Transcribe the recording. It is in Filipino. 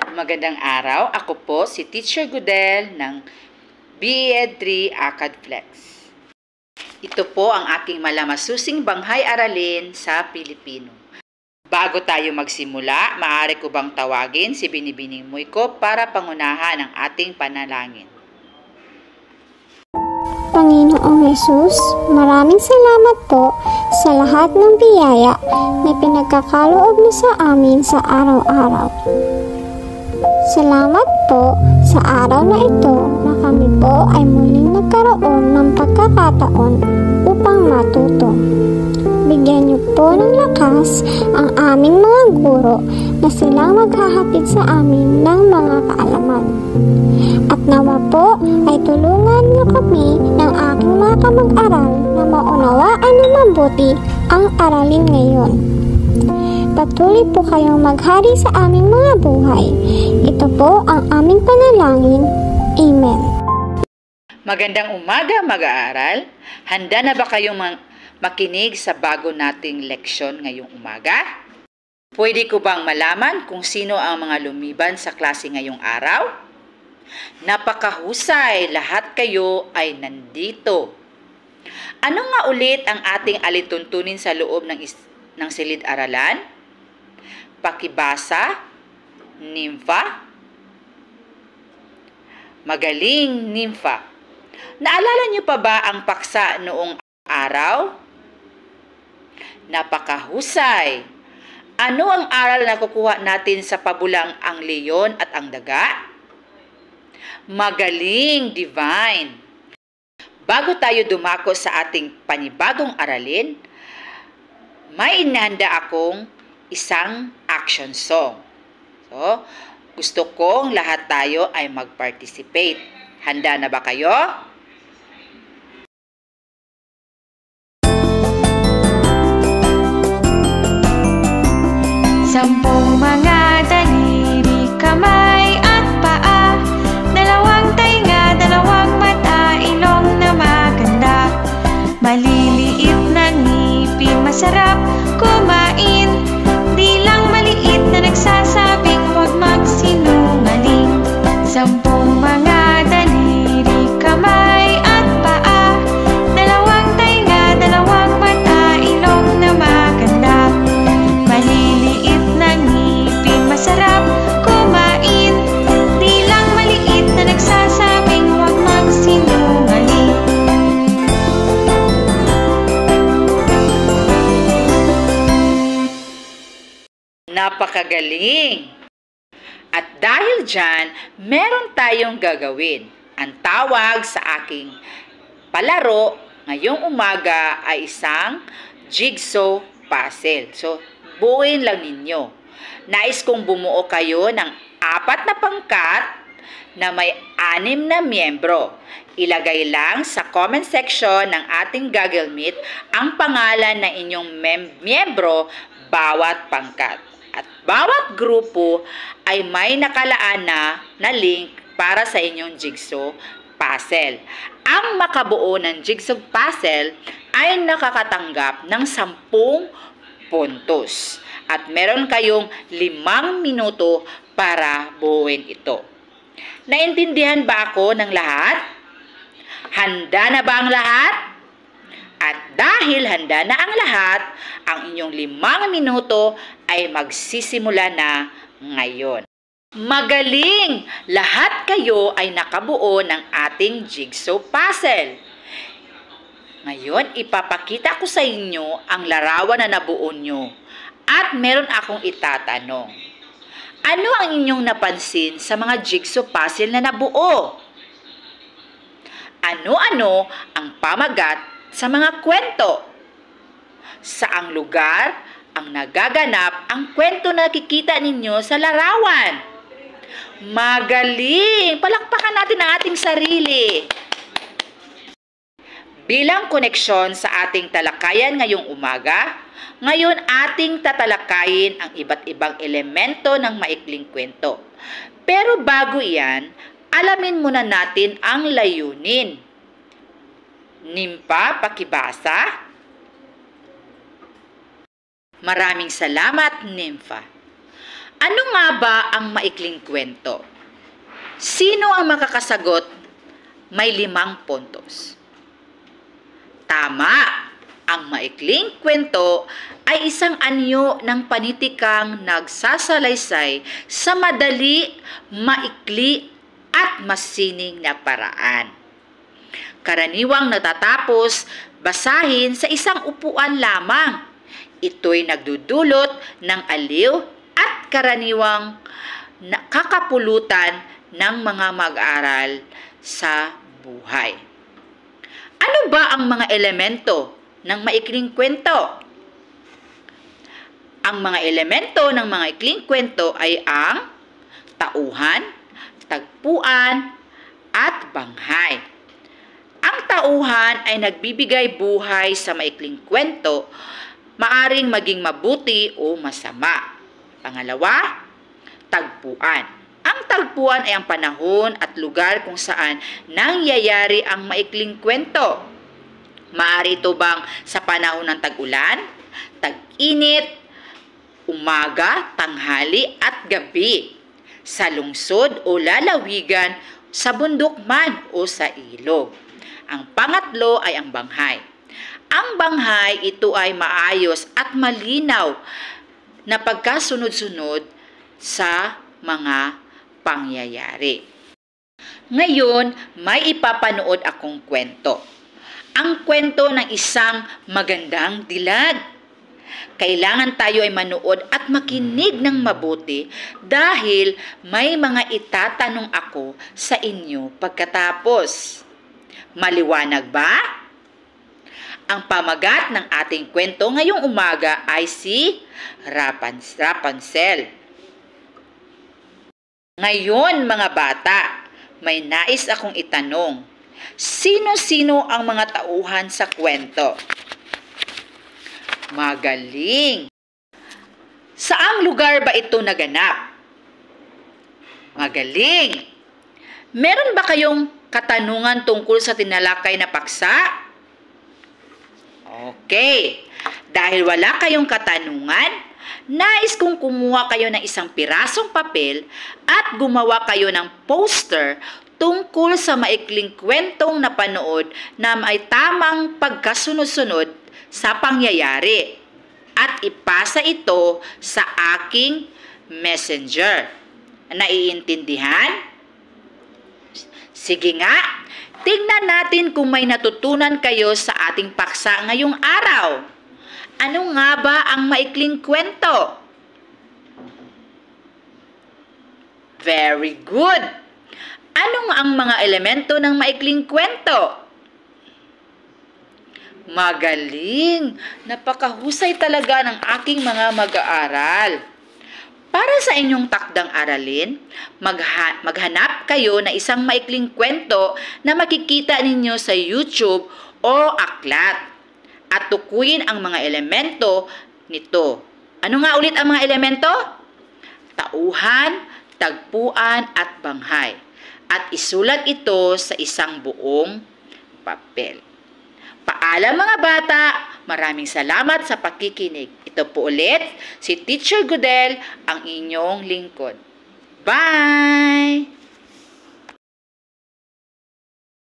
Magandang araw, ako po si Teacher Gudel ng BEd 3 ACADFlex. Ito po ang aking malamasusing banghay aralin sa Pilipino. Bago tayo magsimula, maaari ko bang tawagin si Binibining Muyko para pangunahan ang ating panalangin. Panginoong Hesus, maraming salamat po sa lahat ng biyaya na pinagkakaloob mo sa amin sa araw-araw. Salamat po sa araw na ito na kami po ay muling nagkaroon ng pagkakataon upang matuto. Bigyan niyo po ng lakas ang aming mga guro na silang maghahatid sa amin ng mga kaalaman. At nawa po ay tulungan niyo kami ng aking mga kamag-aral na maunawaan ng mabuti ang aralin ngayon. Patuloy po kayong maghari sa aming mga buhay. Ito po ang aming panalangin. Amen. Magandang umaga, mag-aaral. Handa na ba kayong makinig sa bago nating leksyon ngayong umaga? Pwede ko bang malaman kung sino ang mga lumiban sa klase ngayong araw? Napakahusay, lahat kayo ay nandito. Ano nga ulit ang ating alituntunin sa loob ng silid-aralan? Pakibasa, nimfa. Magaling, nimfa. Naalala niyo pa ba ang paksa noong araw? Napakahusay. Ano ang aral na kukuha natin sa pabulang ang leon at ang daga? Magaling, divine. Bago tayo dumako sa ating panibagong aralin, may inihanda akong isang action song. So, gusto kong lahat tayo ay mag-participate. Handa na ba kayo? Sampung mga daliri, kamay at paa, dalawang tainga, dalawang mata, ilong na maganda, maliliit na ngipin, masarap kumain, di lang maliit na nagsasabing huwag magsinungaling. Sampung mga daliri, kamay at paa, dalawang tainga, dalawang mata, ilong na maganda, maliliit na ngipin, masarap kumain, di lang maliit na nagsasabing huwag magsinungaling. Napakagaling! At dahil dyan, meron tayong gagawin. Ang tawag sa aking palaro ngayong umaga ay isang jigsaw puzzle. So, buuin lang ninyo. Nais kong bumuo kayo ng 4 na pangkat na may 6 na miyembro. Ilagay lang sa comment section ng ating Google Meet ang pangalan ng inyong miyembro bawat pangkat. At bawat grupo ay may nakalaan na link para sa inyong jigsaw puzzle. Ang makabuo ng jigsaw puzzle ay nakakatanggap ng 10 puntos. At meron kayong 5 minuto para buuin ito. Naintindihan ba ako ng lahat? Handa na ba ang lahat? At dahil handa na ang lahat, ang inyong 5 minuto ay magsisimula na ngayon. Magaling! Lahat kayo ay nakabuo ng ating jigsaw puzzle. Ngayon, ipapakita ko sa inyo ang larawan na nabuo nyo. At meron akong itatanong. Ano ang inyong napansin sa mga jigsaw puzzle na nabuo? Ano-ano ang pamagat sa mga kwento? Saang lugar ang nagaganap ang kwento na nakikita ninyo sa larawan? Magaling! Palakpakan natin ang ating sarili. Bilang koneksyon sa ating talakayan ngayong umaga, ngayon ating tatalakayin ang iba't ibang elemento ng maikling kwento. Pero bago iyan, alamin muna natin ang layunin. Nimpa, pakibasa. Maraming salamat, Nimfa. Ano nga ba ang maikling kwento? Sino ang makakasagot? May 5 puntos. Tama! Ang maikling kwento ay isang anyo ng panitikang nagsasalaysay sa madali, maikli at masining na paraan. Karaniwang natatapos basahin sa isang upuan lamang. Ito'y nagdudulot ng aliw at karaniwang kakapulutan ng mga mag-aaral sa buhay. Ano ba ang mga elemento ng maikling kwento? Ang mga elemento ng mga maikling kwento ay ang tauhan, tagpuan, at banghay. Ang tauhan ay nagbibigay buhay sa maikling kwento, maaring maging mabuti o masama. Pangalawa, tagpuan. Ang tagpuan ay ang panahon at lugar kung saan nangyayari ang maikling kwento. Maaari ito bang sa panahon ng tag-ulan, tag-init, umaga, tanghali at gabi, sa lungsod o lalawigan, sa bundok man o sa ilog. Ang pangatlo ay ang banghay. Ang banghay, ito ay maayos at malinaw na pagkasunod-sunod sa mga pangyayari. Ngayon, may ipapanood akong kwento. Ang kwento ng isang magandang dilag. Kailangan tayo ay manood at makinig ng mabuti dahil may mga itatanong ako sa inyo pagkatapos. Maliwanag ba? Ang pamagat ng ating kwento ngayong umaga ay si Rapunzel. Ngayon mga bata, may nais akong itanong. Sino-sino ang mga tauhan sa kwento? Magaling! Saang lugar ba ito naganap? Magaling! Meron ba kayong katanungan tungkol sa tinalakay na paksa? Okay. Dahil wala kayong katanungan, nais kong kumuha kayo ng isang pirasong papel at gumawa kayo ng poster tungkol sa maikling kwentong napanood na may tamang pagkasunod-sunod sa pangyayari at ipasa ito sa aking messenger. Naiintindihan? Sige nga, tingnan natin kung may natutunan kayo sa ating paksa ngayong araw. Ano nga ba ang maikling kwento? Very good! Anong ang mga elemento ng maikling kwento? Magaling! Napakahusay talaga ng aking mga mag-aaral. Para sa inyong takdang aralin, maghanap kayo na isang maikling kwento na makikita ninyo sa YouTube o aklat. At tukuyin ang mga elemento nito. Ano nga ulit ang mga elemento? Tauhan, tagpuan at banghay. At isulat ito sa isang buong papel. Paalam mga bata, maraming salamat sa pakikinig. Ito po ulit si Teacher Godel, ang inyong lingkod. Bye!